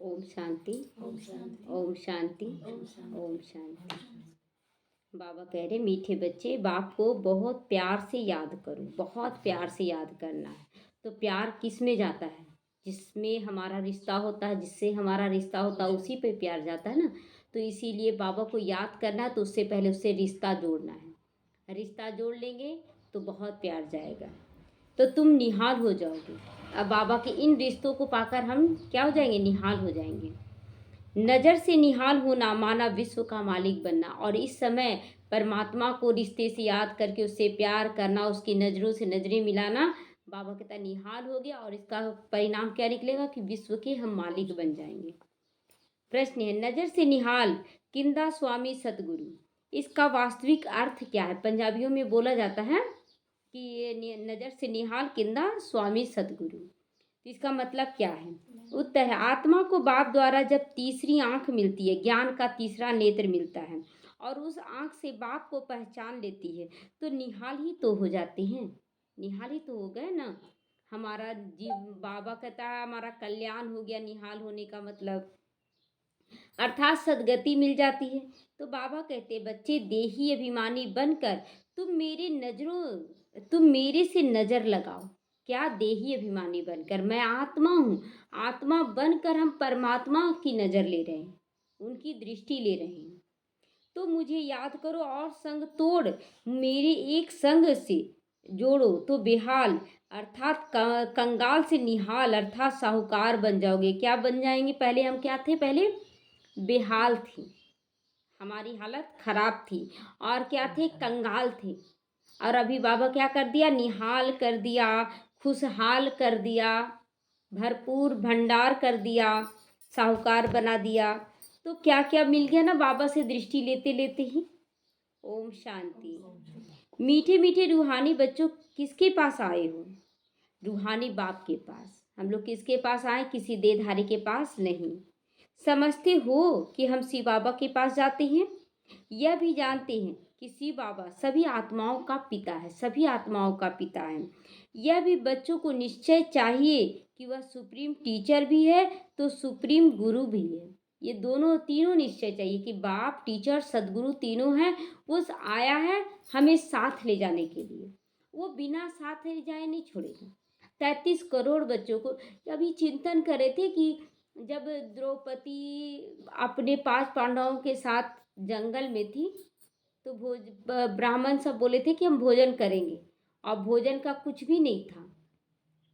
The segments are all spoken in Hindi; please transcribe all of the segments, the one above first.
ओम शांति। ओम शांति। ओम शांति। ओम शांति। ओम शांति। बाबा कह रहे मीठे बच्चे, बाप को बहुत प्यार से याद करो, बहुत प्यार से याद करना है। तो प्यार किस में जाता है? जिसमें हमारा रिश्ता होता है, जिससे हमारा रिश्ता होता है उसी पे प्यार जाता है ना। तो इसीलिए बाबा को याद करना है तो उससे पहले उससे रिश्ता जोड़ना है। रिश्ता जोड़ लेंगे तो बहुत प्यार जाएगा, तो तुम निहाल हो जाओगे। अब बाबा के इन रिश्तों को पाकर हम क्या हो जाएंगे? निहाल हो जाएंगे। नज़र से निहाल होना माना विश्व का मालिक बनना, और इस समय परमात्मा को रिश्ते से याद करके उससे प्यार करना, उसकी नज़रों से नज़रें मिलाना, बाबा कहता निहाल हो गया। और इसका परिणाम क्या निकलेगा कि विश्व के हम मालिक बन जाएंगे। प्रश्न है, नज़र से निहाल किंदा स्वामी सतगुरु, इसका वास्तविक अर्थ क्या है? पंजाबियों में बोला जाता है कि ये नज़र से निहाल किंदा स्वामी सतगुरु, इसका मतलब क्या है? उत्तर है, आत्मा को बाप द्वारा जब तीसरी आंख मिलती है, ज्ञान का तीसरा नेत्र मिलता है, और उस आंख से बाप को पहचान लेती है, तो निहाल ही तो हो जाते हैं। निहाल ही तो हो गए ना। हमारा जीव, बाबा कहता है हमारा कल्याण हो गया निहाल होने का मतलब, अर्थात सदगति मिल जाती है। तो बाबा कहते बच्चे, देही अभिमानी बनकर तुम मेरे से नजर लगाओ। क्या? देही अभिमानी बनकर, मैं आत्मा हूँ, आत्मा बनकर हम परमात्मा की नजर ले रहे हैं, उनकी दृष्टि ले रहे हैं। तो मुझे याद करो और संग तोड़ मेरे एक संग से जोड़ो तो बेहाल अर्थात कंगाल से निहाल अर्थात साहूकार बन जाओगे। क्या बन जाएंगे? पहले हम क्या थे? पहले बेहाल थी, हमारी हालत खराब थी, और क्या थे? कंगाल थे। और अभी बाबा क्या कर दिया? निहाल कर दिया, खुशहाल कर दिया, भरपूर भंडार कर दिया, साहूकार बना दिया। तो क्या क्या मिल गया ना बाबा से दृष्टि लेते लेते ही। ओम शांति। मीठे मीठे रूहानी बच्चों, किसके पास आए हो? रूहानी बाप के पास। हम लोग किसके पास आए? किसी देहधारी के पास नहीं। समझते हो कि हम शिव बाबा के पास जाते हैं? यह भी जानते हैं कि शिव बाबा सभी आत्माओं का पिता है, सभी आत्माओं का पिता है। यह भी बच्चों को निश्चय चाहिए कि वह सुप्रीम टीचर भी है तो सुप्रीम गुरु भी है। ये दोनों तीनों निश्चय चाहिए कि बाप, टीचर, सदगुरु तीनों हैं। वो आया है हमें साथ ले जाने के लिए, वो बिना साथ ले जाए नहीं छोड़ेगा। 33 करोड़ बच्चों को अभी चिंतन कर रहे थे कि जब द्रौपदी अपने 5 पांडवों के साथ जंगल में थी, तो ब्राह्मण सब बोले थे कि हम भोजन करेंगे, और भोजन का कुछ भी नहीं था।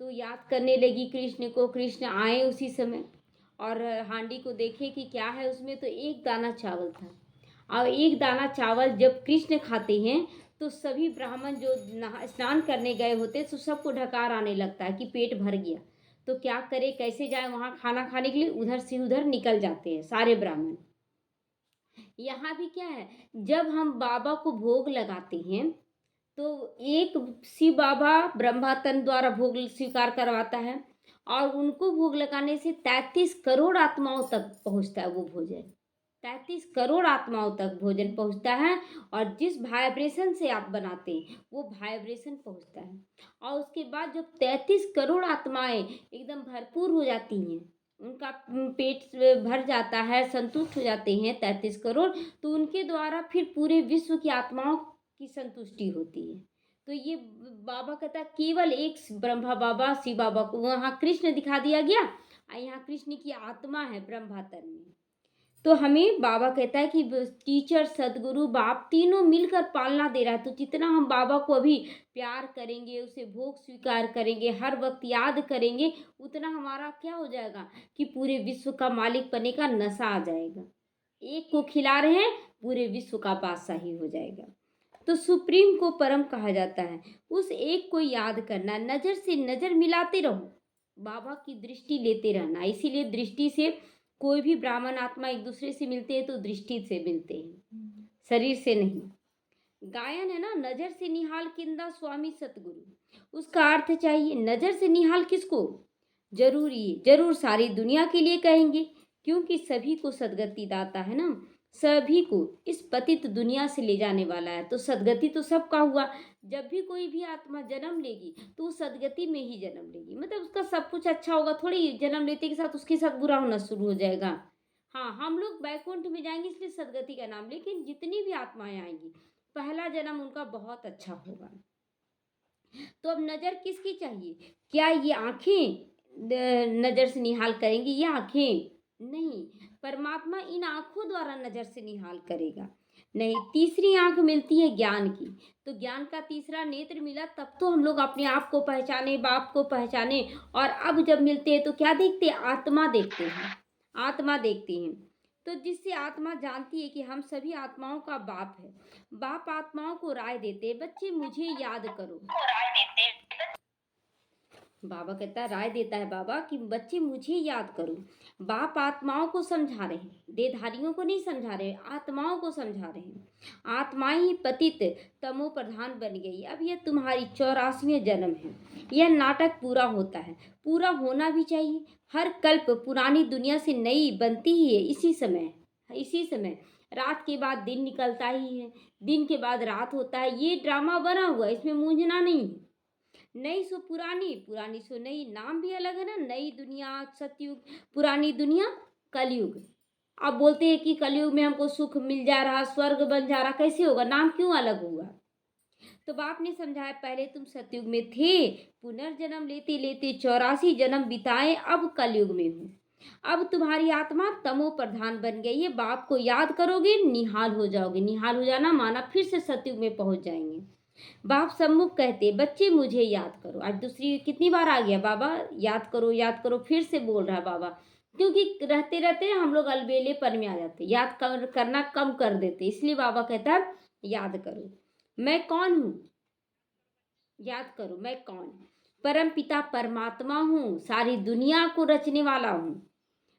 तो याद करने लगी कृष्ण को। कृष्ण आए उसी समय और हांडी को देखे कि क्या है उसमें, तो एक दाना चावल था। और एक दाना चावल जब कृष्ण खाते हैं तो सभी ब्राह्मण जो स्नान करने गए होते तो सबको ढकार आने लगता है कि पेट भर गया। तो क्या करे, कैसे जाए वहाँ खाना खाने के लिए? उधर से उधर निकल जाते हैं सारे ब्राह्मण। यहाँ भी क्या है, जब हम बाबा को भोग लगाते हैं तो एक शिव बाबा ब्रह्मा तन द्वारा भोग स्वीकार करवाता है, और उनको भोग लगाने से 33 करोड़ आत्माओं तक पहुँचता है वो भोजन। 33 करोड़ आत्माओं तक भोजन पहुँचता है, और जिस वाइब्रेशन से आप बनाते हैं वो वाइब्रेशन पहुँचता है। और उसके बाद जब 33 करोड़ आत्माएं एकदम भरपूर हो जाती हैं, उनका पेट भर जाता है, संतुष्ट हो जाते हैं 33 करोड़, तो उनके द्वारा फिर पूरे विश्व की आत्माओं की संतुष्टि होती है। तो ये बाबा कहता केवल एक ब्रह्मा बाबा, शिव बाबा को वहाँ कृष्ण दिखा दिया गया, और यहाँ कृष्ण की आत्मा है ब्रह्मा तन में। तो हमें बाबा कहता है कि टीचर, सदगुरु, बाप तीनों मिलकर पालना दे रहा है। तो जितना हम बाबा को अभी प्यार करेंगे, उसे भोग स्वीकार करेंगे, हर वक्त याद करेंगे, उतना हमारा क्या हो जाएगा कि पूरे विश्व का मालिक बनने का नशा आ जाएगा। एक को खिला रहे हैं, पूरे विश्व का बादशाही हो जाएगा। तो सुप्रीम को परम कहा जाता है। उस एक को याद करना, नज़र से नज़र मिलाते रहो, बाबा की दृष्टि लेते रहना। इसीलिए दृष्टि से कोई भी ब्राह्मण आत्मा एक दूसरे से मिलते हैं तो दृष्टि से मिलते हैं, शरीर से नहीं। गायन है ना, नज़र से निहाल किंदा स्वामी सतगुरु, उसका अर्थ चाहिए नज़र से निहाल किसको? जरूर सारी दुनिया के लिए कहेंगे, क्योंकि सभी को सदगति दाता है ना, सभी को इस पतित दुनिया से ले जाने वाला है। तो सदगति तो सबका हुआ, जब भी कोई भी आत्मा जन्म लेगी तो वो सदगति में ही जन्म लेगी, मतलब उसका सब कुछ अच्छा होगा, थोड़ी जन्म लेते के साथ उसके साथ बुरा होना शुरू हो जाएगा। हाँ, हम लोग बैकुंठ में जाएंगे इसलिए सदगति का नाम, लेकिन जितनी भी आत्माएं आएंगी पहला जन्म उनका बहुत अच्छा होगा। तो अब नजर किसकी चाहिए? क्या ये आंखें नजर से निहाल करेंगी? ये आंखें नहीं, परमात्मा इन आंखों द्वारा नजर से निहाल करेगा। नहीं, तीसरी आंख मिलती है ज्ञान की, तो ज्ञान का तीसरा नेत्र मिला तब तो हम लोग अपने आप को पहचाने, बाप को पहचाने। और अब जब मिलते हैं तो क्या देखते हैं? आत्मा देखते हैं, आत्मा देखते हैं। तो जिससे आत्मा जानती है कि हम सभी आत्माओं का बाप है। बाप आत्माओं को राय देते, बच्चे मुझे याद करो। बाबा कहता है, राय देता है बाबा कि बच्चे मुझे याद करो। बाप आत्माओं को समझा रहे हैं, देहधारियों को नहीं समझा रहे, आत्माओं को समझा रहे हैं। आत्माएं ही पतित तमो प्रधान बन गई। अब यह तुम्हारी 84वें जन्म है। यह नाटक पूरा होता है, पूरा होना भी चाहिए। हर कल्प पुरानी दुनिया से नई बनती ही है इसी समय, इसी समय। रात के बाद दिन निकलता ही है, दिन के बाद रात होता है। ये ड्रामा बना हुआ है, इसमें मूंझना नहीं है। नई सो पुरानी, पुरानी सो नई, नाम भी अलग है ना। नई दुनिया सतयुग, पुरानी दुनिया कलयुग। आप बोलते हैं कि कलयुग में हमको सुख मिल जा रहा, स्वर्ग बन जा रहा, कैसे होगा? नाम क्यों अलग हुआ? तो बाप ने समझाया, पहले तुम सतयुग में थे, पुनर्जन्म लेते लेते 84 जन्म बिताए, अब कलयुग में हूँ। अब तुम्हारी आत्मा तमो प्रधान बन गई है। बाप को याद करोगे, निहाल हो जाओगे। निहाल हो जाना माना फिर से सतयुग में पहुंच जाएंगे। बाप सम्मुख कहते, बच्चे मुझे याद करो। आज दूसरी कितनी बार आ गया बाबा, याद करो याद करो, फिर से बोल रहा है बाबा। क्योंकि रहते रहते हम लोग अलबेलेपन में आ जाते, याद करना कम कर देते, इसलिए बाबा कहता है याद करो। मैं कौन हूँ? याद करो मैं कौन? परम पिता परमात्मा हूँ, सारी दुनिया को रचने वाला हूँ।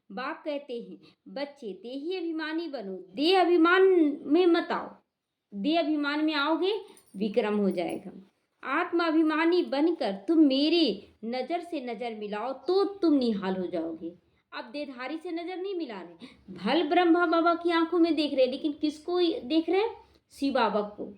बाप कहते हैं, बच्चे देही अभिमानी बनो, देह अभिमान में मत आओ। देह अभिमान में आओगे विक्रम हो जाएगा। आत्माभिमानी बनकर तुम मेरे नजर से नजर मिलाओ तो तुम निहाल हो जाओगे। अब देहधारी से नजर नहीं मिला रहे, भल ब्रह्मा बाबा की आंखों में देख रहे, लेकिन किसको देख रहे हैं? शिव बाबा को,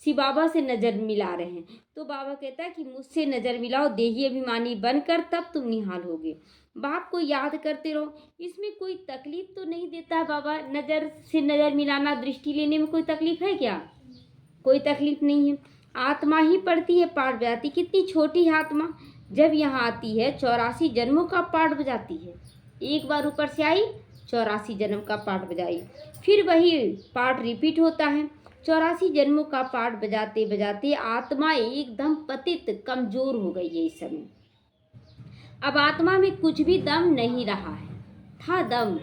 शिव बाबा से नजर मिला रहे हैं। तो बाबा कहता है कि मुझसे नजर मिलाओ देही अभिमानी बनकर, तब तुम निहाल होगे। बाप को याद करते रहो। इसमें कोई तकलीफ तो नहीं देता है बाबा? नजर से नजर मिलाना, दृष्टि लेने में कोई तकलीफ है क्या? कोई तकलीफ नहीं है। आत्मा ही पढ़ती है, पाठ बजाती। कितनी छोटी है आत्मा, जब यहाँ आती है 84 जन्मों का पाठ बजाती है। एक बार ऊपर से आई, 84 जन्म का पाठ बजाई, फिर वही पाठ रिपीट होता है। 84 जन्मों का पाठ बजाते बजाते आत्मा एकदम पतित कमजोर हो गई है इस समय। अब आत्मा में कुछ भी दम नहीं रहा है, था दम।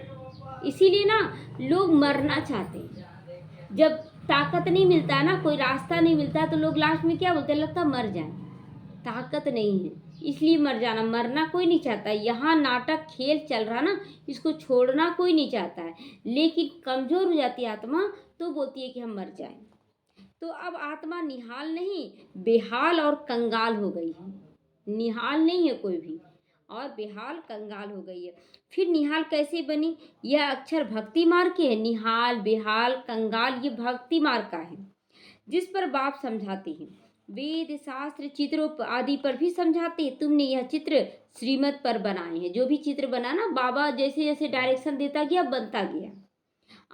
इसीलिए ना लोग मरना चाहते हैं। जब ताकत नहीं मिलता है ना, कोई रास्ता नहीं मिलता है, तो लोग लास्ट में क्या बोलते हैं? लगता मर जाए, ताकत नहीं है इसलिए मर जाना। मरना कोई नहीं चाहता। यहाँ नाटक खेल चल रहा ना, इसको छोड़ना कोई नहीं चाहता है, लेकिन कमजोर हो जाती है आत्मा तो बोलती है कि हम मर जाएं। तो अब आत्मा निहाल नहीं, बेहाल और कंगाल हो गई है। निहाल नहीं है कोई भी, और बेहाल कंगाल हो गई है। फिर निहाल कैसे बनी? यह अक्षर भक्ति मार्ग के है। निहाल बेहाल कंगाल ये भक्ति मार्ग का है, जिस पर बाप समझाते हैं। वेद शास्त्र चित्रों आदि पर भी समझाते हैं। तुमने यह चित्र श्रीमत पर बनाए हैं। जो भी चित्र बना ना, बाबा जैसे जैसे डायरेक्शन देता गया बनता गया।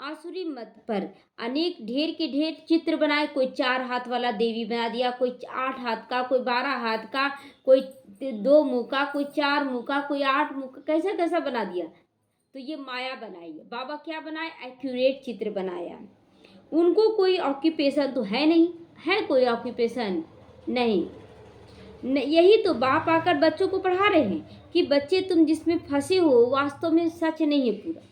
आसुरी मत पर अनेक ढेर के ढेर चित्र बनाए। कोई 4 हाथ वाला देवी बना दिया, कोई 8 हाथ का, कोई 12 हाथ का, कोई 2 मुंह का, कोई 4 मुंह का, कोई 8 मुंह का, कैसा कैसा बना दिया। तो ये माया बनाई है। बाबा क्या बनाए? एक्यूरेट चित्र बनाया। उनको कोई ऑक्यूपेशन तो है नहीं, है कोई ऑक्यूपेशन नहीं। यही तो बाप आकर बच्चों को पढ़ा रहे हैं कि बच्चे तुम जिसमें फंसे हो वास्तव में सच नहीं है पूरा।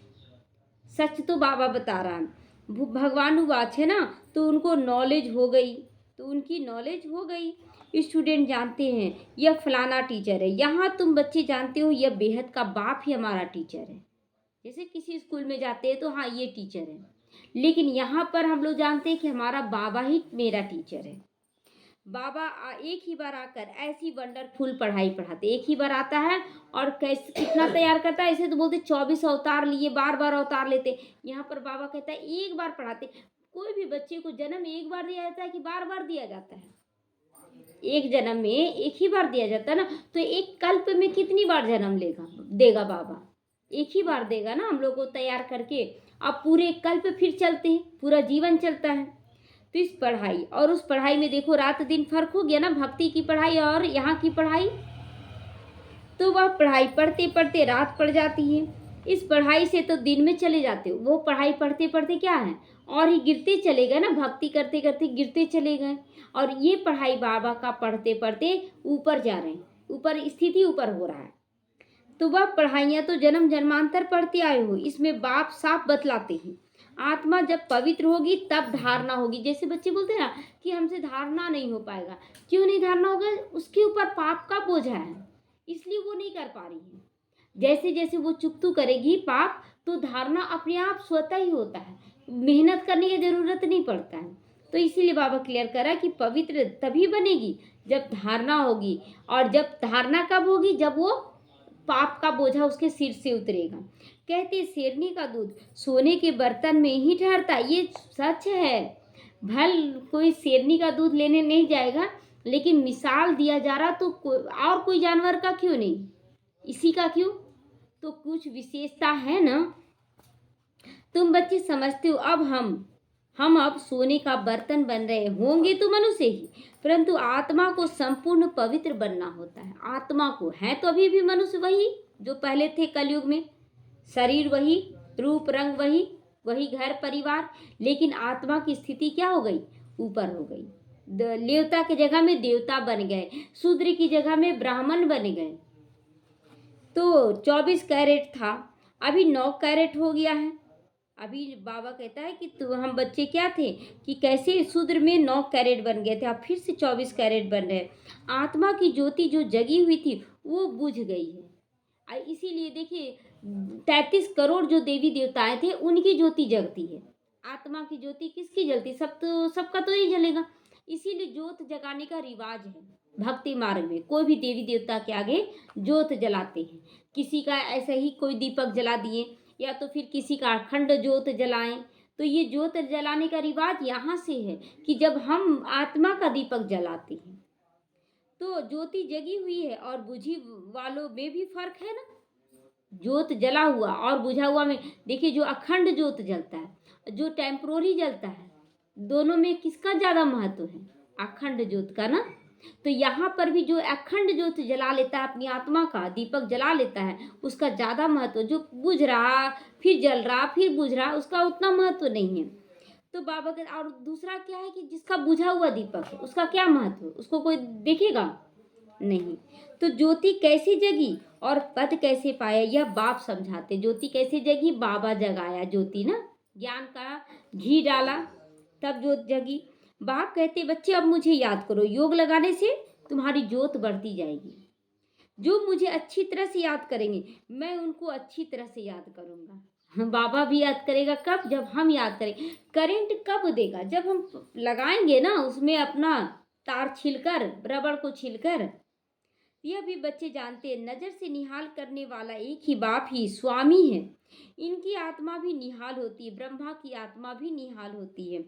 सच तो बाबा बता रहा है, भगवानुवाच है ना, तो उनको नॉलेज हो गई। तो उनकी नॉलेज हो गई। स्टूडेंट जानते हैं यह फलाना टीचर है। यहाँ तुम बच्चे जानते हो यह बेहद का बाप ही हमारा टीचर है। जैसे किसी स्कूल में जाते हैं तो हाँ ये टीचर है, लेकिन यहाँ पर हम लोग जानते हैं कि हमारा बाबा ही मेरा टीचर है। बाबा एक ही बार आकर ऐसी वंडरफुल पढ़ाई पढ़ाते, एक ही बार आता है और कैसे कितना तैयार करता है। ऐसे तो बोलते 24 अवतार लिए, बार बार अवतार लेते। यहाँ पर बाबा कहता है एक बार पढ़ाते। कोई भी बच्चे को जन्म एक बार दिया जाता है कि बार बार दिया जाता है? एक जन्म में एक ही बार दिया जाता है ना, तो एक कल्प में कितनी बार जन्म लेगा देगा बाबा? एक ही बार देगा ना हम लोग को तैयार करके। अब पूरे कल्प फिर चलते हैं, पूरा जीवन चलता है। तो इस पढ़ाई और उस पढ़ाई में देखो रात दिन फर्क हो गया ना, भक्ति की पढ़ाई और यहाँ की पढ़ाई। तो वह पढ़ाई पढ़ते पढ़ते रात पड़ जाती है, इस पढ़ाई से तो दिन में चले जाते हो, वो पढ़ाई पढ़ते पढ़ते क्या है और ही गिरते चले गए ना, भक्ति करते करते गिरते चले गए। और ये पढ़ाई बाबा का पढ़ते पढ़ते ऊपर जा रहे हैं, ऊपर स्थिति ऊपर हो रहा है। तो वह पढ़ाइयाँ तो जन्म जन्मांतर पढ़ते आए हो, इसमें बाप साफ बतलाते हैं आत्मा जब पवित्र होगी तब धारणा होगी। जैसे बच्चे बोलते हैं ना कि हमसे धारणा नहीं हो पाएगा, क्यों नहीं धारणा होगा? उसके ऊपर पाप का बोझा है, इसलिए वो नहीं कर पा रही है। जैसे जैसे वो चुकतू करेगी पाप, तो धारणा अपने आप स्वतः ही होता है, मेहनत करने की जरूरत नहीं पड़ता है। तो इसीलिए बाबा क्लियर करा कि पवित्र तभी बनेगी जब धारणा होगी, और जब धारणा कब होगी? जब वो पाप का बोझा उसके सिर से उतरेगा। कहते शेरनी का दूध सोने के बर्तन में ही ठहरता, ये सच है। भल कोई शेरनी का दूध लेने नहीं जाएगा, लेकिन मिसाल दिया जा रहा तो और कोई जानवर का क्यों नहीं, इसी का क्यों? तो कुछ विशेषता है ना। तुम बच्चे समझते हो अब हम अब सोने का बर्तन बन रहे होंगे तो मनुष्य ही, परंतु आत्मा को संपूर्ण पवित्र बनना होता है। आत्मा को है तो अभी भी मनुष्य वही जो पहले थे कलयुग में, शरीर वही, रूप रंग वही, वही घर परिवार, लेकिन आत्मा की स्थिति क्या हो गई? ऊपर हो गई। देवता की जगह में देवता बन गए, शूद्र की जगह में ब्राह्मण बन गए। तो 24 कैरेट था, अभी 9 कैरेट हो गया है। अभी बाबा कहता है कि तो हम बच्चे क्या थे कि कैसे शूद्र में 9 कैरेट बन गए थे, अब फिर से 24 कैरेट बन रहे। आत्मा की ज्योति जो जगी हुई थी वो बुझ गई है। इसीलिए देखिए 33 करोड़ जो देवी देवताएं थे उनकी ज्योति जगती है, आत्मा की ज्योति किसकी जलती? सबका तो नहीं जलेगा। इसीलिए ज्योत जगाने का रिवाज है भक्ति मार्ग में। कोई भी देवी देवता के आगे ज्योत जलाते हैं, किसी का ऐसे ही कोई दीपक जला दिए, या तो फिर किसी का अखंड ज्योत जलाएं। तो ये ज्योत जलाने का रिवाज यहाँ से है कि जब हम आत्मा का दीपक जलाते हैं तो ज्योति जगी हुई है, और बुझी वालों में भी फर्क है ना। ज्योत जला हुआ और बुझा हुआ में देखिए, जो अखंड ज्योत जलता है, जो टेम्पोररी जलता है, दोनों में किसका ज्यादा महत्व है? अखंड ज्योत का ना। तो यहाँ पर भी जो अखंड ज्योत जला लेता है, अपनी आत्मा का दीपक जला लेता है, उसका ज्यादा महत्व। जो बुझ रहा फिर जल रहा फिर बुझ रहा, उसका उतना महत्व नहीं है। तो बाबा का और दूसरा क्या है कि जिसका बुझा हुआ दीपक है उसका क्या महत्व? उसको कोई देखेगा नहीं। तो ज्योति कैसे जगी और पद कैसे पाया, यह बाप समझाते। ज्योति कैसे जगी? बाबा जगाया ज्योति ना, ज्ञान का घी डाला तब ज्योत जगी। बाप कहते बच्चे अब मुझे याद करो, योग लगाने से तुम्हारी ज्योत बढ़ती जाएगी। जो मुझे अच्छी तरह से याद करेंगे मैं उनको अच्छी तरह से याद करूँगा। बाबा भी याद करेगा कब? जब हम याद करें। करंट कब देगा? जब हम लगाएंगे ना उसमें अपना तार छिलकर, रबड़ को छिलकर। यह भी बच्चे जानते हैं, नजर से निहाल करने वाला एक ही बाप ही स्वामी है। इनकी आत्मा भी निहाल होती है, ब्रह्मा की आत्मा भी निहाल होती है।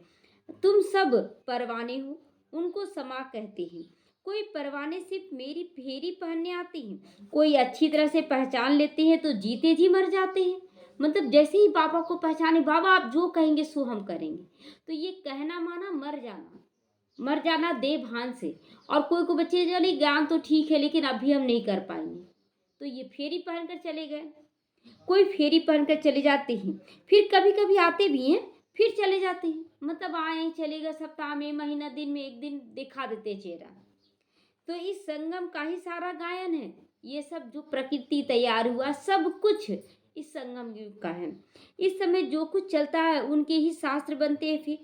तुम सब परवाने हो, उनको समा कहते हैं। कोई परवाने सिर्फ मेरी फेरी पहनने आते हैं, कोई अच्छी तरह से पहचान लेते हैं तो जीते जी मर जाते हैं। मतलब जैसे ही बाबा को पहचाने, बाबा आप जो कहेंगे सो हम करेंगे, तो ये कहना माना मर जाना, मर जाना देह भान से। और कोई को बच्चे चले ज्ञान तो ठीक है लेकिन अभी हम नहीं कर पाएंगे, तो ये फेरी पहनकर चले गए। कोई फेरी पहनकर चले जाते हैं, फिर कभी कभी आते भी हैं फिर चले जाते हैं। मतलब आए चले गए, सप्ताह में, महीना, दिन में एक दिन दिखा देते चेहरा। तो इस संगम का ही सारा गायन है। ये सब जो प्रकृति तैयार हुआ सब कुछ इस संगम युग का है। इस समय जो कुछ चलता है उनके ही शास्त्र बनते हैं। फिर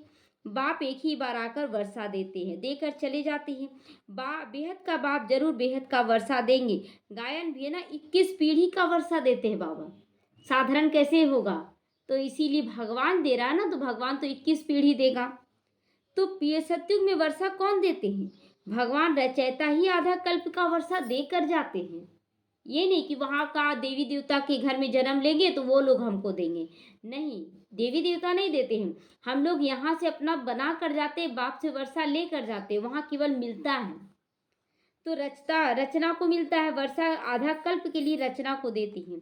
बाप एक ही बार आकर वर्षा देते हैं, देकर चले जाते हैं। बेहद का बाप जरूर बेहद का वर्षा देंगे। गायन भी है ना, 21 पीढ़ी का वर्षा देते हैं बाबा, साधारण कैसे होगा? तो इसीलिए भगवान दे रहा है ना, तो भगवान तो 21 पीढ़ी देगा। तो सतयुग में वर्षा कौन देते हैं? भगवान रचयिता ही आधा कल्प का वर्षा देकर जाते हैं। ये नहीं कि वहां का देवी देवता के घर में जन्म लेंगे तो वो लोग हमको देंगे, नहीं, देवी देवता नहीं देते हैं। हम लोग यहाँ से अपना बना कर जाते हैं, बाप से वर्षा लेकर जाते हैं, वहां केवल मिलता है। तो रचना को मिलता है, वर्षा आधा कल्प के लिए रचना को देती है।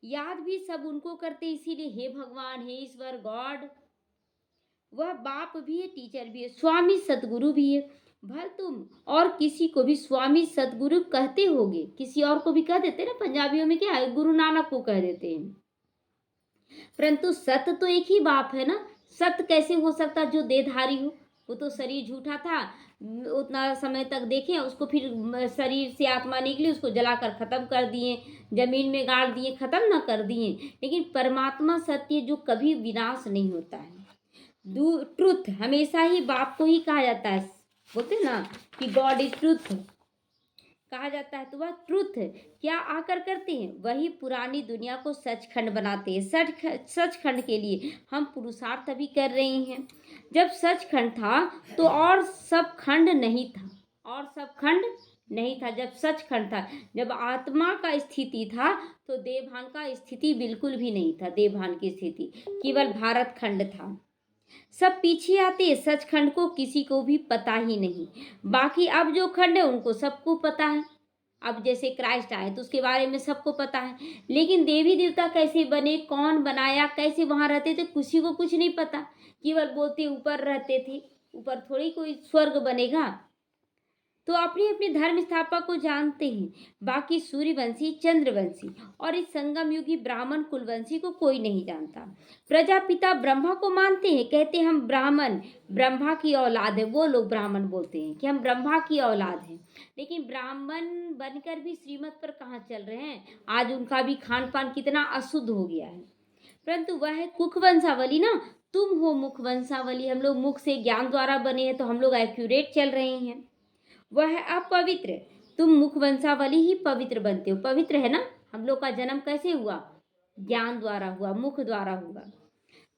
याद भी सब उनको करते, इसीलिए हे भगवान, हे ईश्वर, गॉड। वह बाप भी है, टीचर भी है, स्वामी सतगुरु भी है। भल तुम और किसी को भी स्वामी सतगुरु कहते होगे, किसी और को भी कह देते ना, पंजाबियों में क्या है, गुरु नानक को कह देते हैं, परंतु सत तो एक ही बाप है ना। सत कैसे हो सकता जो देहधारी हो? वो तो शरीर झूठा था, उतना समय तक देखे, उसको फिर शरीर से आत्मा निकली, उसको जलाकर खत्म कर दिए, जमीन में गाड़ दिए, खत्म ना कर दिए। लेकिन परमात्मा सत्य जो कभी विनाश नहीं होता है। ट्रुथ हमेशा ही बाप को ही कहा जाता है, बोलते हैं ना कि गॉड इज ट्रुथ कहा जाता है, तो वह ट्रुथ क्या आकर करते हैं, वही पुरानी दुनिया को सचखंड बनाते हैं। सचखंड के लिए हम पुरुषार्थ भी कर रहे हैं। जब सचखंड था तो और सब खंड नहीं था, और सब खंड नहीं था। जब सचखंड था, जब आत्मा का स्थिति था, तो देवभान का स्थिति बिल्कुल भी नहीं था। देवभान की स्थिति केवल भारत खंड था। सब पीछे आते, सचखंड को किसी को भी पता ही नहीं। बाकी अब जो खंड है उनको सबको पता है। अब जैसे क्राइस्ट आए तो उसके बारे में सबको पता है, लेकिन देवी देवता कैसे बने, कौन बनाया, कैसे वहां रहते थे, किसी को कुछ नहीं पता। केवल बोलते ऊपर रहते थे, ऊपर थोड़ी कोई स्वर्ग बनेगा। तो अपने अपने धर्म स्थापक को जानते हैं, बाकी सूर्यवंशी, चंद्रवंशी और इस संगम युगी ब्राह्मण कुलवंशी को कोई नहीं जानता। प्रजापिता ब्रह्मा को मानते हैं, कहते हैं हम ब्राह्मण ब्रह्मा की औलाद है। वो लोग ब्राह्मण बोलते हैं कि हम ब्रह्मा की औलाद हैं, लेकिन ब्राह्मण बनकर भी श्रीमत पर कहाँ चल रहे हैं। आज उनका भी खान पान कितना अशुद्ध हो गया है। परंतु वह है कुख वंशावली ना, तुम हो मुख वंशावली। हम लोग मुख से ज्ञान द्वारा बने हैं, तो हम लोग एक्यूरेट चल रहे हैं। वह है अपवित्र, तुम मुख वंशावली ही पवित्र बनते हो। पवित्र है ना। हम लोग का जन्म कैसे हुआ? ज्ञान द्वारा हुआ, मुख द्वारा हुआ।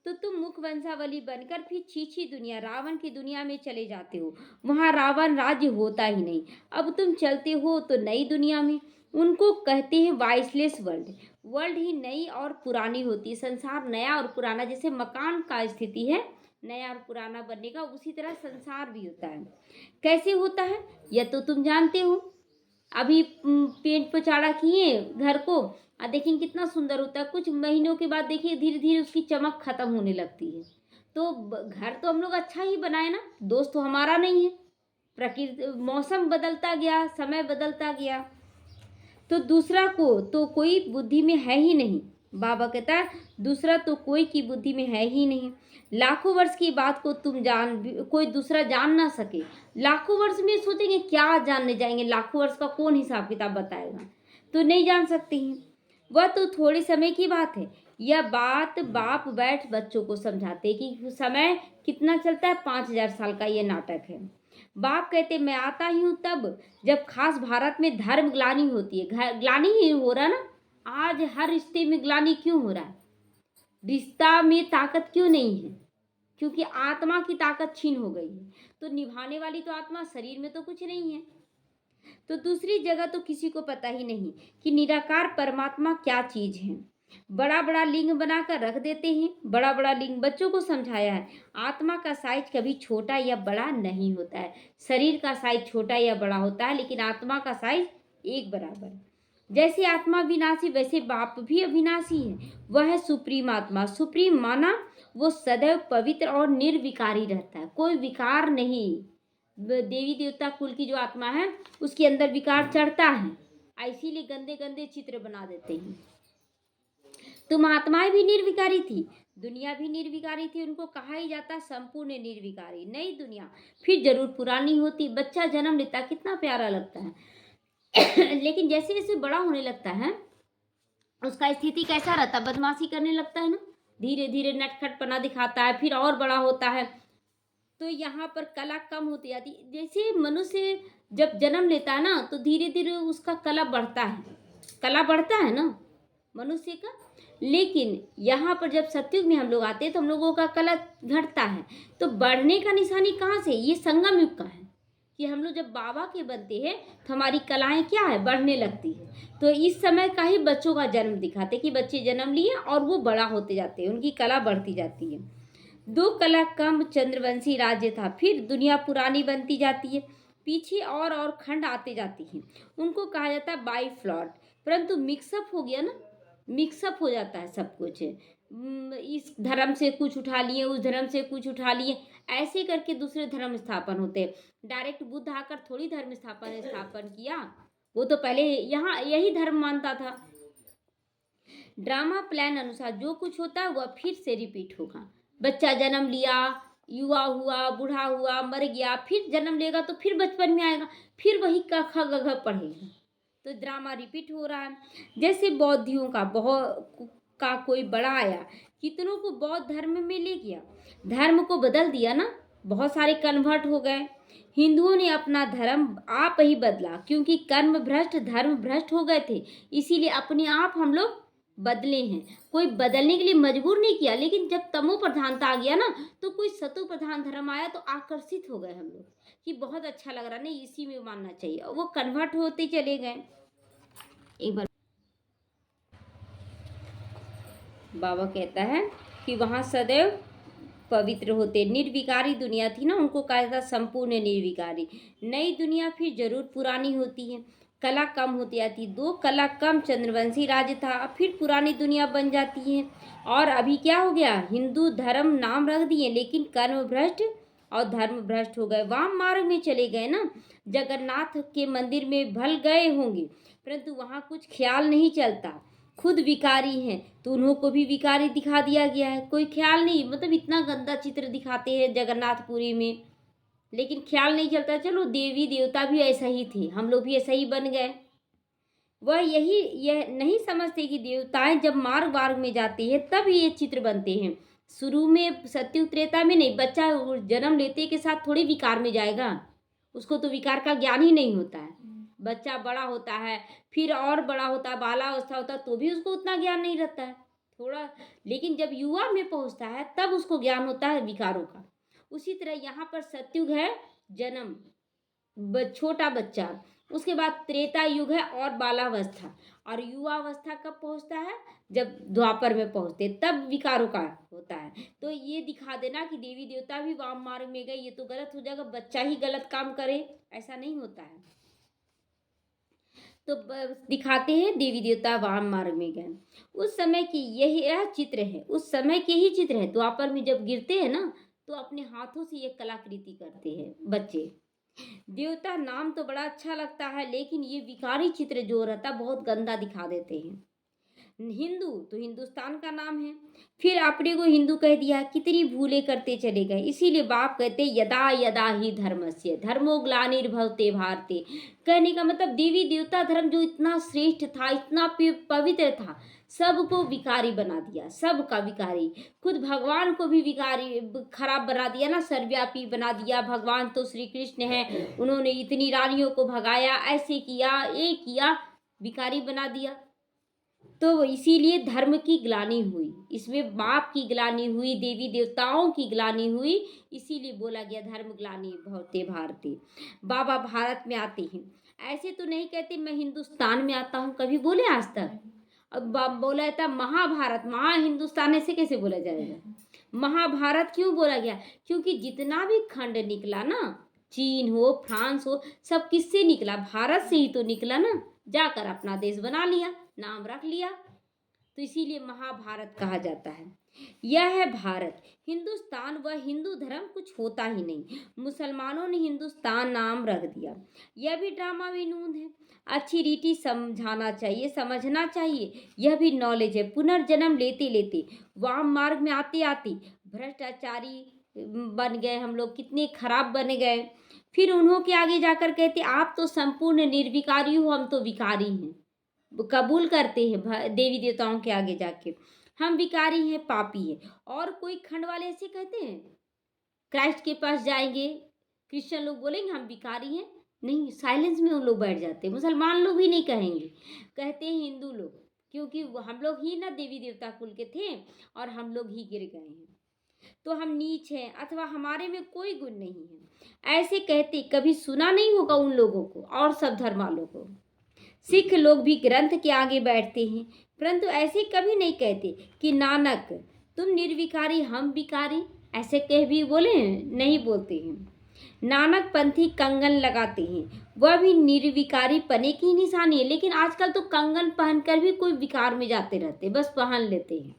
तो तुम मुख वंशावली बनकर फिर छीछी दुनिया, रावण की दुनिया में चले जाते हो। वहां रावण राज्य होता ही नहीं। अब तुम चलते हो तो नई दुनिया में, उनको कहते हैं वाइसलेस वर्ल्ड। वर्ल्ड ही नई और पुरानी होती है। संसार नया और पुराना, जैसे मकान का स्थिति है नया और पुराना बनने का, उसी तरह संसार भी होता है। कैसे होता है यह तो तुम जानते हो। अभी पेंट पचाड़ा किए घर को, देखेंगे कितना सुंदर होता है। कुछ महीनों के बाद देखिए धीरे धीरे उसकी चमक खत्म होने लगती है। तो घर तो हम लोग अच्छा ही बनाए ना, दोष तो हमारा नहीं है। प्रकृति, मौसम बदलता गया, समय बदलता गया, तो दूसरा को तो कोई बुद्धि में है ही नहीं। बाबा कहता है दूसरा तो कोई की बुद्धि में है ही नहीं। लाखों वर्ष की बात को कोई दूसरा जान ना सके। लाखों वर्ष में सोचेंगे क्या जानने जाएंगे, लाखों वर्ष का कौन हिसाब किताब बताएगा, तो नहीं जान सकते हैं। वह तो थोड़े समय की बात है। यह बात बाप बैठ बच्चों को समझाते कि समय कितना चलता है, 5000 साल का ये नाटक है। बाप कहते मैं आता ही हूँ तब जब खास भारत में धर्म ग्लानि होती है। ग्लानि ही हो रहा ना, आज हर रिश्ते में ग्लानि क्यों हो रहा है? रिश्ता में ताकत क्यों नहीं है? क्योंकि आत्मा की ताकत छीन हो गई है। तो निभाने वाली तो आत्मा, शरीर में तो कुछ नहीं है। तो दूसरी जगह तो किसी को पता ही नहीं कि निराकार परमात्मा क्या चीज है। बड़ा बड़ा लिंग बनाकर रख देते हैं, बड़ा बड़ा लिंग। बच्चों को समझाया है आत्मा का साइज कभी छोटा या बड़ा नहीं होता है। शरीर का साइज छोटा या बड़ा होता है, लेकिन आत्मा का साइज एक बराबर। जैसे आत्मा विनाशी, वैसे बाप भी अविनाशी है। वह है सुप्रीम आत्मा। सुप्रीम माना वो सदैव पवित्र और निर्विकारी रहता है, कोई विकार नहीं। देवी देवता कुल की जो आत्मा है उसके अंदर विकार चढ़ता है, इसीलिए गंदे गंदे चित्र बना देते हैं। तुम आत्माएं भी निर्विकारी थी, दुनिया भी निर्विकारी थी। उनको कहा ही जाता संपूर्ण निर्विकारी। नई दुनिया फिर जरूर पुरानी होती। बच्चा जन्म लेता कितना प्यारा लगता है लेकिन जैसे जैसे बड़ा होने लगता है उसका स्थिति कैसा रहता है? बदमाशी करने लगता है ना, धीरे धीरे नटखटपना दिखाता है, फिर और बड़ा होता है। तो यहाँ पर कला कम होती जाती। जैसे मनुष्य जब जन्म लेता है ना, तो धीरे धीरे उसका कला बढ़ता है। कला बढ़ता है ना मनुष्य का। लेकिन यहाँ पर जब सतयुग में हम लोग आते हैं तो हम लोगों का कला घटता है। तो बढ़ने का निशानी कहाँ से? ये संगम युग का है कि हम लोग जब बाबा के बनते हैं तो हमारी कलाएं क्या है, बढ़ने लगती है। तो इस समय का ही बच्चों का जन्म दिखाते कि बच्चे जन्म लिए और वो बड़ा होते जाते हैं, उनकी कला बढ़ती जाती है। 2 कला कम चंद्रवंशी राज्य था, फिर दुनिया पुरानी बनती जाती है। पीछे और खंड आते जाते हैं। उनको कहा जाता है बाई फ्लॉट, परंतु मिक्सअप हो गया ना, मिक्सअप हो जाता है सब कुछ। इस धर्म से कुछ उठा लिए, उस धर्म से कुछ उठा लिए, ऐसे करके दूसरे धर्म स्थापन होते हैं। डायरेक्ट बुद्ध आकर थोड़ी धर्म स्थापन स्थापन किया, वो तो पहले यहाँ यही धर्म मानता था। ड्रामा प्लान अनुसार जो कुछ होता है वह फिर से रिपीट होगा। बच्चा जन्म लिया, युवा हुआ, बूढ़ा हुआ, मर गया, फिर जन्म लेगा तो फिर बचपन में आएगा, फिर वही क ख ग घ पढ़ेगा। तो ड्रामा रिपीट हो रहा है। जैसे बौद्धियों का बहुत का कोई बड़ा आया, कितनों को बौद्ध धर्म में ले गया, धर्म को बदल दिया ना, बहुत सारे कन्वर्ट हो गए। हिंदुओं ने अपना धर्म आप ही बदला, क्योंकि कर्म भ्रष्ट धर्म भ्रष्ट हो गए थे, इसीलिए अपने आप हम लोग बदले हैं। कोई बदलने के लिए मजबूर नहीं किया, लेकिन जब तमो प्रधानता आ गया ना, तो कोई सतो प्रधान धर्म आया तो आकर्षित हो गए हम लोग कि बहुत अच्छा लग रहा, नहीं इसी में मानना चाहिए, और वो कन्वर्ट होते चले गए। एक बार बाबा कहता है कि वहाँ सदैव पवित्र होते। निर्विकारी दुनिया थी ना, उनको कहा था संपूर्ण निर्विकारी। नई दुनिया फिर जरूर पुरानी होती है, कला कम होती जाती। 2 कला कम चंद्रवंशी राज्य था, अब फिर पुरानी दुनिया बन जाती है। और अभी क्या हो गया, हिंदू धर्म नाम रख दिए, लेकिन कर्म भ्रष्ट और धर्म भ्रष्ट हो गए, वाम मार्ग में चले गए ना। जगन्नाथ के मंदिर में भल गए होंगे, परंतु वहाँ कुछ ख्याल नहीं चलता, खुद विकारी हैं तो उन्हों को भी विकारी दिखा दिया गया है। कोई ख्याल नहीं, मतलब इतना गंदा चित्र दिखाते हैं जगन्नाथपुरी में, लेकिन ख्याल नहीं चलता चलो देवी देवता भी ऐसा ही थे, हम लोग भी ऐसा ही बन गए। वह यह नहीं समझते कि देवताएं जब मार्ग वार्ग में जाते हैं तब ये चित्र बनते हैं। शुरू में सत्युग त्रेता में नहीं, बच्चा जन्म लेते के साथ थोड़ी विकार में जाएगा, उसको तो विकार का ज्ञान ही नहीं होता है। बच्चा बड़ा होता है, फिर और बड़ा होता है, बालावस्था होता है, तो भी उसको उतना ज्ञान नहीं रहता है थोड़ा, लेकिन जब युवा में पहुंचता है तब उसको ज्ञान होता है विकारों का। उसी तरह यहाँ पर सत्युग है जन्म, छोटा बच्चा, उसके बाद त्रेता युग है और बालावस्था, और युवावस्था कब पहुंचता है, जब द्वापर में पहुंचते तब विकारों का होता है। तो ये दिखा देना कि देवी देवता भी वाम मार्ग में गए, ये तो गलत हो जाएगा, बच्चा ही गलत काम करे, ऐसा नहीं होता है। तो दिखाते हैं देवी देवता वाम मार्ग में गए। उस समय की यह चित्र है, उस समय के ही चित्र है। द्वापर में जब गिरते हैं ना, तो अपने हाथों से ये कलाकृति करते हैं बच्चे। देवता नाम तो बड़ा अच्छा लगता है, लेकिन ये विकारी चित्र जो रहता बहुत गंदा दिखा देते हैं। हिंदू तो हिंदुस्तान का नाम है, फिर अपने को हिंदू कह दिया, कितनी भूले करते चले गए। इसीलिए बाप कहते यदा यदा ही धर्मस्य धर्मो ग्लानिर्भवते भारते। कहने का मतलब देवी देवता धर्म जो इतना श्रेष्ठ था, इतना पवित्र था, सबको विकारी बना दिया, सबका विकारी। खुद भगवान को भी विकारी खराब बना दिया ना, सर्वव्यापी बना दिया। भगवान तो श्री कृष्ण है, उन्होंने इतनी रानियों को भगाया, ऐसे किया, ये किया, विकारी बना दिया। तो इसीलिए धर्म की ग्लानि हुई, इसमें बाप की ग्लानि हुई, देवी देवताओं की ग्लानि हुई, इसीलिए बोला गया धर्म ग्लानि भवते भारते। बाबा भारत में आते हैं, ऐसे तो नहीं कहते मैं हिंदुस्तान में आता हूँ, कभी बोले आज तक? अब बोला जाता महाभारत, महा हिंदुस्तान ऐसे कैसे बोला जाएगा? महाभारत क्यों बोला गया? क्योंकि जितना भी खंड निकला ना, चीन हो, फ्रांस हो, सब किससे निकला? भारत से ही तो निकला ना। जाकर अपना देश बना लिया, नाम रख लिया, तो इसीलिए महाभारत कहा जाता है। यह है भारत। हिंदुस्तान व हिंदू धर्म कुछ होता ही नहीं, मुसलमानों ने हिंदुस्तान नाम रख दिया। यह भी ड्रामा विनोद है, अच्छी रीति समझाना चाहिए, समझना चाहिए, यह भी नॉलेज है। पुनर्जन्म लेते लेते, वाम मार्ग में आते आते भ्रष्टाचारी बन गए हम लोग, कितने खराब बन गए। फिर उन्हों के आगे जाकर कहते आप तो संपूर्ण निर्विकारी हो, हम तो विकारी हैं, कबूल करते हैं देवी देवताओं के आगे जाके, हम विकारी हैं, पापी हैं। और कोई खंड वाले ऐसे कहते हैं, क्राइस्ट के पास जाएंगे, क्रिश्चियन लोग बोलेंगे हम विकारी हैं, नहीं, साइलेंस में उन लोग बैठ जाते हैं। मुसलमान लोग भी नहीं कहेंगे, कहते हैं हिंदू लोग, क्योंकि हम लोग ही ना देवी देवता कुल के थे और हम लोग ही गिर गए हैं, तो हम नीच हैं, अथवा हमारे में कोई गुण नहीं है, ऐसे कहते। कभी सुना नहीं होगा उन लोगों को और सब धर्म वालों को। सिख लोग भी ग्रंथ के आगे बैठते हैं, परंतु ऐसे कभी नहीं कहते कि नानक तुम निर्विकारी हम विकारी, ऐसे कह भी बोले नहीं बोलते हैं। नानक पंथी कंगन लगाते हैं, वह भी निर्विकारी पने की निशानी है। लेकिन आजकल तो कंगन पहनकर भी कोई विकार में जाते रहते, बस पहन लेते हैं,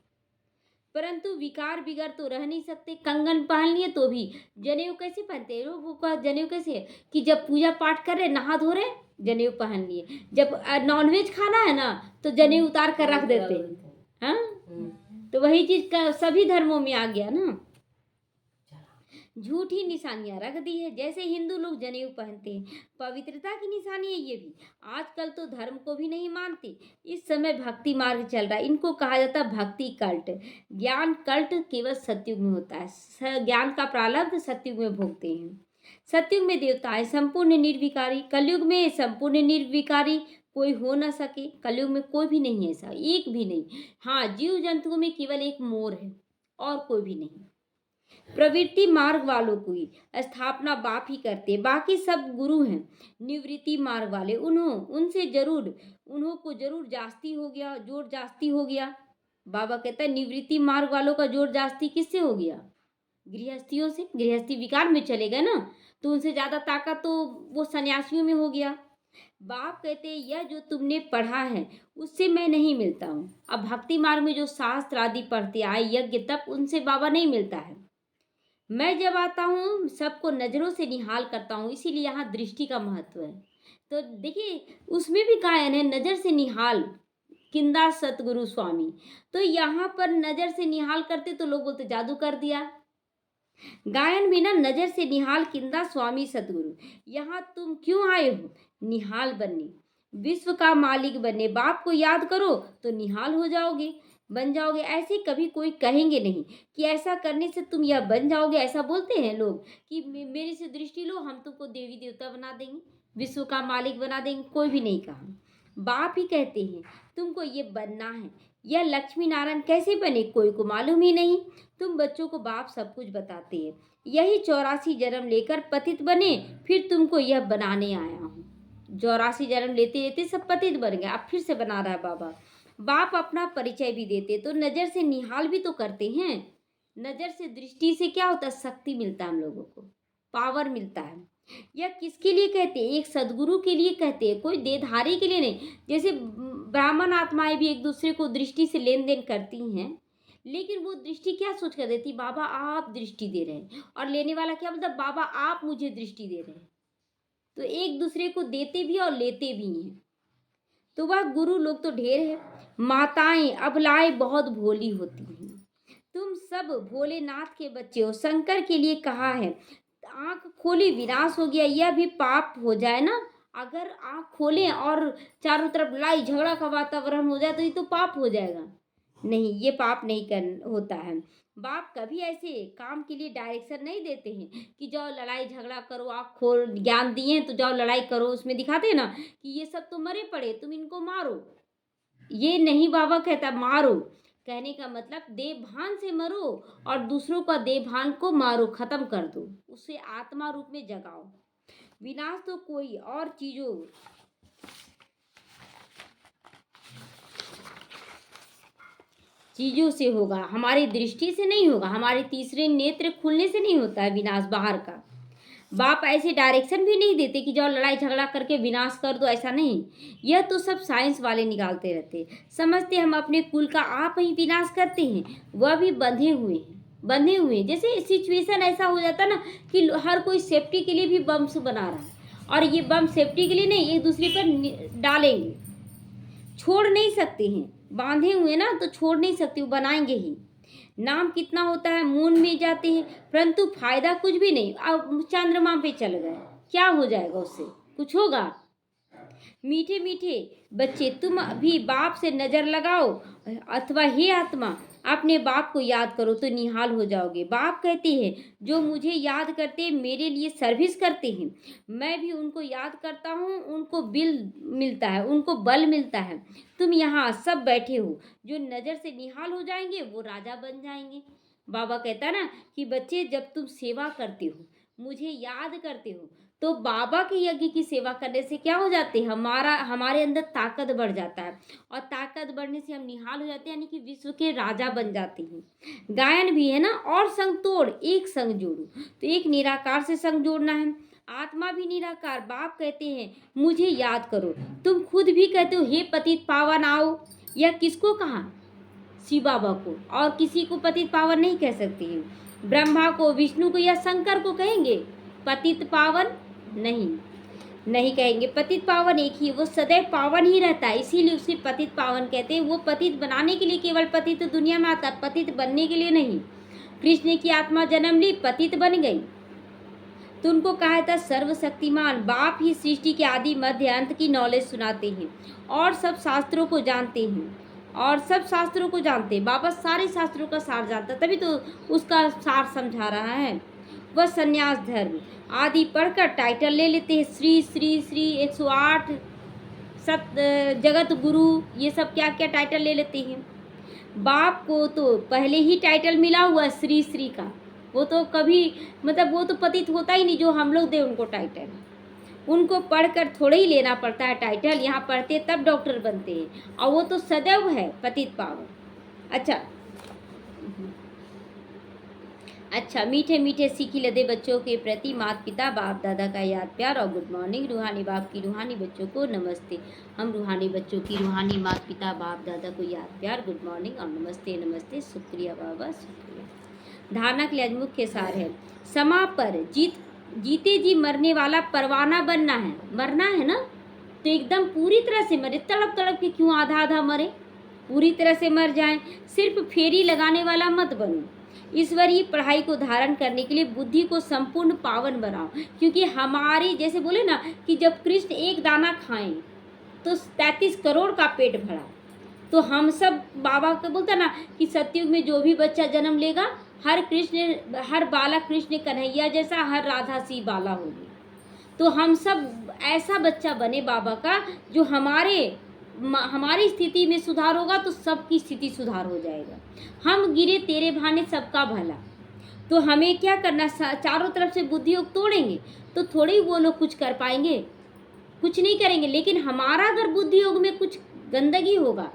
परंतु विकार बिगर तो रह नहीं सकते। कंगन पहन लिए तो भी जनेऊ कैसे पहनते हैं लोग का? जनेऊ कैसे है कि जब पूजा पाठ कर रहे, नहा धो रहे, जनेऊ पहन लिए। जब नॉनवेज खाना है ना, तो जनेऊ उतार कर रख देते हैं। हाँ, तो वही चीज का सभी धर्मों में आ गया ना। झूठी निशानियां रख दी है, जैसे हिंदू लोग जनेऊ पहनते हैं, पवित्रता की निशानी है ये भी। आजकल तो धर्म को भी नहीं मानते। इस समय भक्ति मार्ग चल रहा है, इनको कहा जाता है भक्ति कल्ट। ज्ञान कल्ट केवल सतयुग में होता है, ज्ञान का प्रारब्ध सतयुग में भोगते हैं। सतयुग में देवताएं संपूर्ण निर्विकारी, कलयुग में संपूर्ण निर्विकारी कोई हो न सके। कलयुग में कोई भी नहीं है ऐसा, एक भी नहीं। हाँ, जीव जंतुओं में केवल एक मोर है और कोई भी नहीं। प्रवृत्ति मार्ग वालों की स्थापना बाप ही करते, बाकी सब गुरु हैं। निवृत्ति मार्ग वाले उन्हों को जरूर जास्ती हो गया, जोर जास्ती हो गया। बाबा कहता है निवृत्ति मार्ग वालों का जोर जास्ती किससे हो गया? गृहस्थियों से। गृहस्थी विकार में चले गए ना, तो उनसे ज्यादा ताकत तो वो सन्यासियों में हो गया। बाप कहते हैं यह जो तुमने पढ़ा है उससे मैं नहीं मिलता हूँ। अब भक्ति मार्ग में जो शास्त्र आदि पढ़ते आए, यज्ञ तप, उनसे बाबा नहीं मिलता है। मैं जब आता हूँ सबको नज़रों से निहाल करता हूँ, इसीलिए यहाँ दृष्टि का महत्व है। तो देखिए उसमें भी गायन है, नज़र से निहाल, किंदा सतगुरु स्वामी। तो यहाँ पर नज़र से निहाल करते तो लोग बोलते जादू कर दिया। गायन भी ना, नज़र से निहाल किंदा स्वामी सतगुरु। यहाँ तुम क्यों आए हो? निहाल बनने, विश्व का मालिक बनने। बाप को याद करो तो निहाल हो जाओगे, बन जाओगे। ऐसे कभी कोई कहेंगे नहीं कि ऐसा करने से तुम यह बन जाओगे। ऐसा बोलते हैं लोग कि मेरे से दृष्टि लो, हम तुमको देवी देवता बना देंगे, विश्व का मालिक बना देंगे। कोई भी नहीं कहा, बाप ही कहते हैं तुमको ये बनना है। यह लक्ष्मी नारायण कैसे बने कोई को मालूम ही नहीं। तुम बच्चों को बाप सब कुछ बताते हैं। यही 84 जन्म लेकर पतित बने, फिर तुमको यह बनाने आया हूँ। 84 जन्म लेते लेते सब पतित बन गए, अब फिर से बना रहा है बाबा। बाप अपना परिचय भी देते, तो नज़र से निहाल भी तो करते हैं। नज़र से, दृष्टि से क्या होता है? शक्ति मिलता है हम लोगों को, पावर मिलता है। यह किसके लिए कहते हैं? एक सदगुरु के लिए कहते हैं, कोई देहधारी के लिए नहीं। जैसे ब्राह्मण आत्माएं भी एक दूसरे को दृष्टि से लेन देन करती हैं, लेकिन वो दृष्टि क्या सोच कर देती? बाबा आप दृष्टि दे रहे हैं, और लेने वाला क्या बोलता? बाबा आप मुझे दृष्टि दे रहे हैं। तो एक दूसरे को देते भी और लेते भी हैं। तो वह गुरु लोग तो ढेर है। माताएं अबलाएं बहुत भोली होती हैं। तुम सब भोलेनाथ के बच्चे हो। शंकर के लिए कहा है आंख खोली विनाश हो गया। यह भी पाप हो जाए ना, अगर आंख खोलें और चारों तरफ लड़ाई झगड़ा का वातावरण हो जाए तो ये तो पाप हो जाएगा। नहीं, ये पाप नहीं कर होता है। बाप कभी ऐसे काम के लिए डायरेक्शन नहीं देते हैं कि जाओ लड़ाई झगड़ा करो। आप खोल ज्ञान दिए हैं तो जाओ लड़ाई करो। उसमें दिखाते हैं ना कि ये सब तो मरे पड़े, तुम इनको मारो। ये नहीं बाबा कहता मारो। कहने का मतलब देवभान से मरो और दूसरों का देवभान को मारो, खत्म कर दो, उसे आत्मा रूप में जगाओ। विनाश तो कोई और चीजों से होगा, हमारी दृष्टि से नहीं होगा, हमारे तीसरे नेत्र खुलने से नहीं होता है विनाश बाहर का। बाप ऐसे डायरेक्शन भी नहीं देते कि जाओ लड़ाई झगड़ा करके विनाश कर दो, ऐसा नहीं। यह तो सब साइंस वाले निकालते रहते, समझते हम अपने कुल का आप ही विनाश करते हैं। वह भी बंधे हुए हैं, बंधे हुए हैं। जैसे सिचुएशन ऐसा हो जाता ना कि हर कोई सेफ्टी के लिए भी बम्स बना रहा है, और ये बम सेफ्टी के लिए नहीं, एक दूसरे पर डालेंगे, छोड़ नहीं सकते हैं। बांधे हुए ना तो छोड़ नहीं सकते, वो बनाएंगे ही। नाम कितना होता है, मून में जाते हैं, परंतु फायदा कुछ भी नहीं। अब चंद्रमा पे चल गए, क्या हो जाएगा उससे? कुछ होगा? मीठे मीठे बच्चे तुम भी बाप से नजर लगाओ, अथवा हे आत्मा अपने बाप को याद करो तो निहाल हो जाओगे। बाप कहते हैं जो मुझे याद करते मेरे लिए सर्विस करते हैं, मैं भी उनको याद करता हूँ, उनको बिल मिलता है, उनको बल मिलता है। तुम यहाँ सब बैठे हो, जो नज़र से निहाल हो जाएंगे वो राजा बन जाएंगे। बाबा कहता है ना कि बच्चे जब तुम सेवा करते हो, मुझे याद करते हो, तो बाबा के यज्ञ की सेवा करने से क्या हो जाते हैं, हमारे अंदर ताकत बढ़ जाता है, और ताकत बढ़ने से हम निहाल हो जाते हैं, यानी कि विश्व के राजा बन जाते हैं। गायन भी है ना, और संग तोड़ एक संग जोड़ू, तो एक निराकार से संग जोड़ना है। आत्मा भी निराकार, बाप कहते हैं मुझे याद करो। तुम खुद भी कहते हो हे पतित पावन आओ, या किसको कहा, शिव बाबा को, और किसी को पतित पावन नहीं कह सकते हैं। ब्रह्मा को, विष्णु को या शंकर को कहेंगे पतित पावन? नहीं, नहीं कहेंगे। पतित पावन एक ही, वो सदैव पावन ही रहता है, इसीलिए उसे पतित पावन कहते हैं। वो पतित बनाने के लिए केवल पतित तो दुनिया में आता है, पतित बनने के लिए नहीं। कृष्ण की आत्मा जन्म ली, पतित बन गई, तो उनको कहा था सर्वशक्तिमान। बाप ही सृष्टि के आदि मध्य अंत की नॉलेज सुनाते हैं, और सब शास्त्रों को जानते हैं, और सब शास्त्रों को जानते हैं। बाबा सारे शास्त्रों का सार जानता, तभी तो उसका सार समझा रहा है। वह संन्यास धर्म आदि पढ़कर टाइटल ले लेते हैं, श्री श्री श्री 108 सत जगत गुरु, ये सब क्या क्या टाइटल ले लेते हैं। बाप को तो पहले ही टाइटल मिला हुआ श्री श्री का, वो तो कभी मतलब वो तो पतित होता ही नहीं जो हम लोग दे उनको टाइटल। उनको पढ़कर थोड़े ही लेना पड़ता है टाइटल, यहाँ पढ़ते तब डॉक्टर बनते हैं, और वो तो सदैव है पतित पावन। अच्छा, मीठे मीठे सीखी लदे बच्चों के प्रति माता पिता बाप दादा का याद प्यार और गुड मॉर्निंग। रूहानी बाप की रूहानी बच्चों को नमस्ते। हम रूहानी बच्चों की रूहानी माता पिता बाप दादा को याद प्यार, गुड मॉर्निंग और नमस्ते नमस्ते, शुक्रिया बाबा शुक्रिया। धारणा के लिए आज मुख्य सार है, समा पर जीते जी मरने वाला परवाना बनना है। मरना है ना, तो एकदम पूरी तरह से मरे, तड़प तड़प के क्यों आधा आधा मरे, पूरी तरह से मर जाएं। सिर्फ फेरी लगाने वाला मत बनो। ईश्वरीय पढ़ाई को धारण करने के लिए बुद्धि को संपूर्ण पावन बनाओ, क्योंकि हमारे जैसे बोले ना कि जब कृष्ण एक दाना खाएं तो 33 करोड़ का पेट भरा। तो हम सब बाबा को बोलता ना कि सतयुग में जो भी बच्चा जन्म लेगा, हर बालक कृष्ण कन्हैया जैसा, हर राधा सी बाला होगी। तो हम सब ऐसा बच्चा बने बाबा का, जो हमारी स्थिति में सुधार होगा तो सबकी स्थिति सुधार हो जाएगा। हम गिरे तेरे भाने सबका भला। तो हमें क्या करना, चारों तरफ से बुद्धि योग तोड़ेंगे तो थोड़ी वो लोग कुछ कर पाएंगे, कुछ नहीं करेंगे। लेकिन हमारा अगर बुद्धि योग में कुछ गंदगी होगा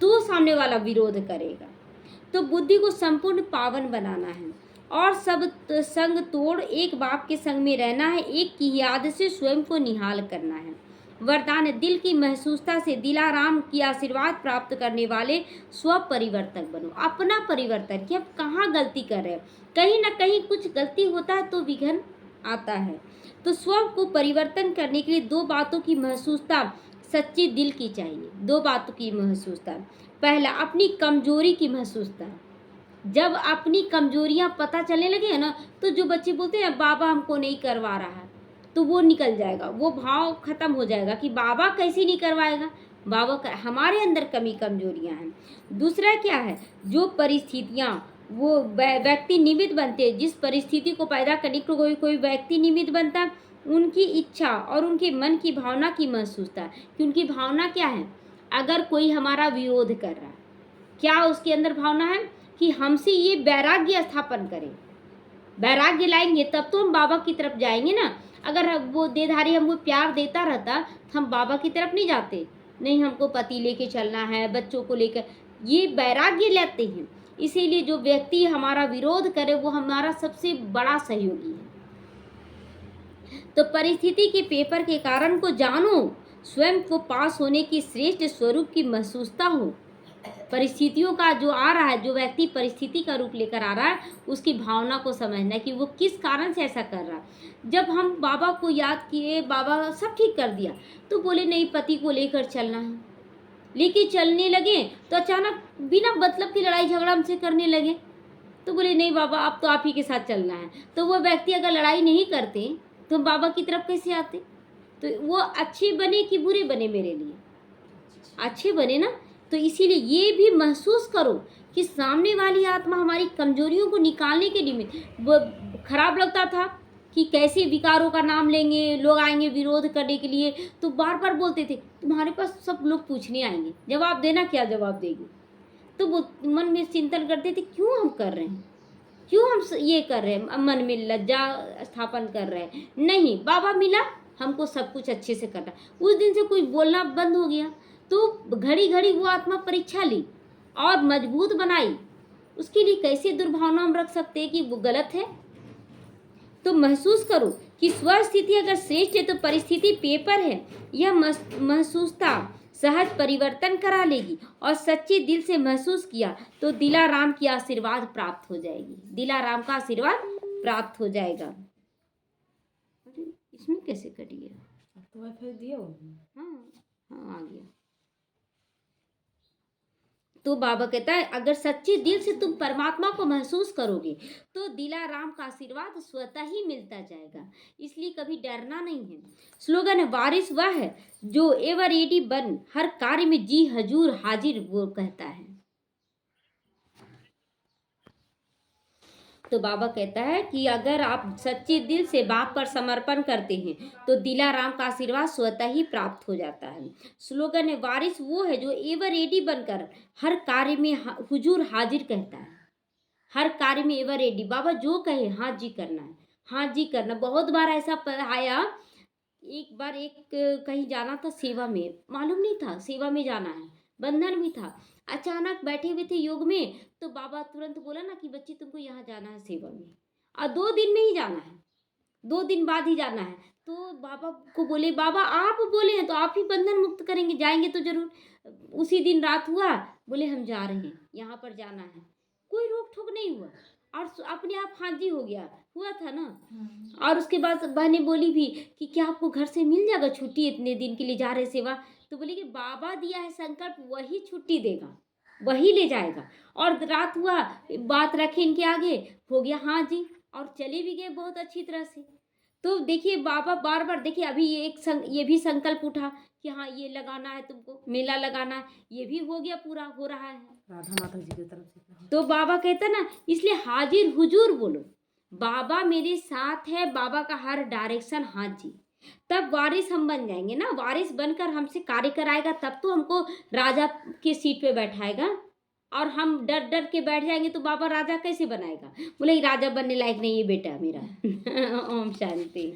तो सामने वाला विरोध करेगा। तो बुद्धि को संपूर्ण पावन बनाना है, और सब संग तोड़ एक बाप के संग में रहना है। एक की याद से स्वयं को निहाल करना है। वरदान है, दिल की महसूसता से दिलाराम की आशीर्वाद प्राप्त करने वाले स्व परिवर्तक बनो। अपना परिवर्तन कि अब कहाँ गलती कर रहे हैं, कहीं ना कहीं कुछ गलती होता है तो विघ्न आता है। तो स्व को परिवर्तन करने के लिए 2 बातों की महसूसता सच्ची दिल की चाहिए। 2 बातों की महसूसता, पहला अपनी कमजोरी की महसूसता। जब अपनी कमजोरियां पता चलने लगे ना, तो जो बच्चे बोलते हैं बाबा हमको नहीं करवा रहा है, तो वो निकल जाएगा, वो भाव खत्म हो जाएगा कि बाबा कैसे नहीं करवाएगा, हमारे अंदर कमी कमजोरियां हैं। दूसरा क्या है, जो परिस्थितियां वो व्यक्ति निमित्त बनते हैं, जिस परिस्थिति को पैदा करने को कोई व्यक्ति निमित्त बनता, उनकी इच्छा और उनके मन की भावना की महसूसता कि उनकी भावना क्या है। अगर कोई हमारा विरोध कर रहा है, क्या उसके अंदर भावना है कि हमसे ये वैराग्य स्थापन करें, वैराग्य लाएंगे तब तो हम बाबा की तरफ जाएंगे ना। अगर वो देधारी हमको प्यार देता रहता तो हम बाबा की तरफ नहीं जाते, नहीं हमको पति लेके चलना है, बच्चों को लेकर, ये वैराग्य लेते हैं। इसीलिए जो व्यक्ति हमारा विरोध करे वो हमारा सबसे बड़ा सहयोगी है। तो परिस्थिति के पेपर के कारण को जानो, स्वयं को पास होने की श्रेष्ठ स्वरूप की महसूसता हो। परिस्थितियों का जो आ रहा है, जो व्यक्ति परिस्थिति का रूप लेकर आ रहा है, उसकी भावना को समझना है कि वो किस कारण से ऐसा कर रहा है। जब हम बाबा को याद किए, बाबा सब ठीक कर दिया, तो बोले नहीं पति को लेकर चलना है, लेके चलने लगे तो अचानक बिना मतलब की लड़ाई झगड़ा हमसे करने लगे। तो बोले नहीं बाबा अब तो आप ही के साथ चलना है। तो वो व्यक्ति अगर लड़ाई नहीं करते तो बाबा की तरफ कैसे आते। तो वो अच्छे बने कि बुरे बने, मेरे लिए अच्छे बने ना। तो इसीलिए ये भी महसूस करो कि सामने वाली आत्मा हमारी कमजोरियों को निकालने के निमित्त, वो खराब लगता था कि कैसे विकारों का नाम लेंगे, लोग आएंगे विरोध करने के लिए, तो बार बार बोलते थे तुम्हारे पास सब लोग पूछने आएंगे, जवाब देना, क्या जवाब देगी। तो वो मन में चिंतन करते थे क्यों हम कर रहे हैं, क्यों हम ये कर रहे हैं, मन में लज्जा स्थापन कर रहे हैं? नहीं, बाबा मिला, हमको सब कुछ अच्छे से करना। उस दिन से कोई बोलना बंद हो गया। तो घड़ी घड़ी वो आत्मा परीक्षा ली और मजबूत बनाई। उसके लिए कैसे दुर्भावना हम रख सकते हैं कि वो गलत है? तो महसूस करो कि स्वस्थिति अगर श्रेष्ठ है तो परिस्थिति पेपर है। यह महसूसता सहज परिवर्तन करा लेगी और सच्चे दिल से महसूस किया तो दिलाराम की आशीर्वाद प्राप्त हो जाएगी। दिलाराम का आशीर्वाद प्राप्त हो जाएगा। अरे इसमें कैसे कट गया? तो वाईफाई दिया हो? हाँ हाँ, आ गया। तो बाबा कहता है अगर सच्चे दिल से तुम परमात्मा को महसूस करोगे तो दिलाराम का आशीर्वाद स्वतः ही मिलता जाएगा। इसलिए कभी डरना नहीं है। स्लोगन है, वारिस वह है जो एवर रेडी बन हर कार्य में जी हजूर हाजिर, वो कहता है। तो बाबा कहता है कि अगर आप सच्चे दिल से बाप पर समर्पण करते हैं तो दिलाराम का आशीर्वाद स्वतः ही प्राप्त हो जाता है। स्लोगन है, वारिस वो है जो एवर रेडी बनकर हर कार्य में हुजूर हाजिर, कहता है। हर कार्य में एवर रेडी, बाबा जो कहे हाँ जी करना है, हाँ जी करना। बहुत बार ऐसा आया, एक बार कहीं जाना था सेवा में, मालूम नहीं था सेवा में जाना है, बंधन भी था। अचानक बैठे हुए थे योग में, तो बाबा तुरंत बोला ना कि बच्ची तुमको यहाँ जाना है सेवा में, और 2 दिन में ही जाना है, 2 दिन बाद ही जाना है। तो बाबा को बोले, बाबा आप बोले हैं तो आप ही बंधन मुक्त करेंगे, जाएंगे तो जरूर। उसी दिन रात हुआ, बोले हम जा रहे हैं, यहाँ पर जाना है। कोई रोक ठोक नहीं हुआ और अपने आप हाँ जी हो गया, हुआ था ना। और उसके बाद बहने बोली भी कि क्या आपको घर से मिल जाएगा छुट्टी, इतने दिन के लिए जा रहे सेवा? तो बोली कि बाबा दिया है संकल्प, वही छुट्टी देगा, वही ले जाएगा। और रात हुआ, बात रखे इनके आगे, हो गया हाँ जी, और चले भी गए बहुत अच्छी तरह से। तो देखिए बाबा बार बार, देखिए अभी ये भी संकल्प उठा कि हाँ ये लगाना है तुमको, मेला लगाना है, ये भी हो गया, पूरा हो रहा है राधा माता जी की तरफ से। तो बाबा कहता ना, इसलिए हाजिर हुजूर बोलो, बाबा मेरे साथ है, बाबा का हर डायरेक्शन हाँ जी। तब वारिस हम बन जाएंगे ना, वारिस बनकर हमसे कार्य कराएगा, तब तो हमको राजा की सीट पे बैठाएगा। और हम डर डर के बैठ जाएंगे तो बाबा राजा कैसे बनाएगा? बोले राजा बनने लायक नहीं है बेटा मेरा। ओम शांति।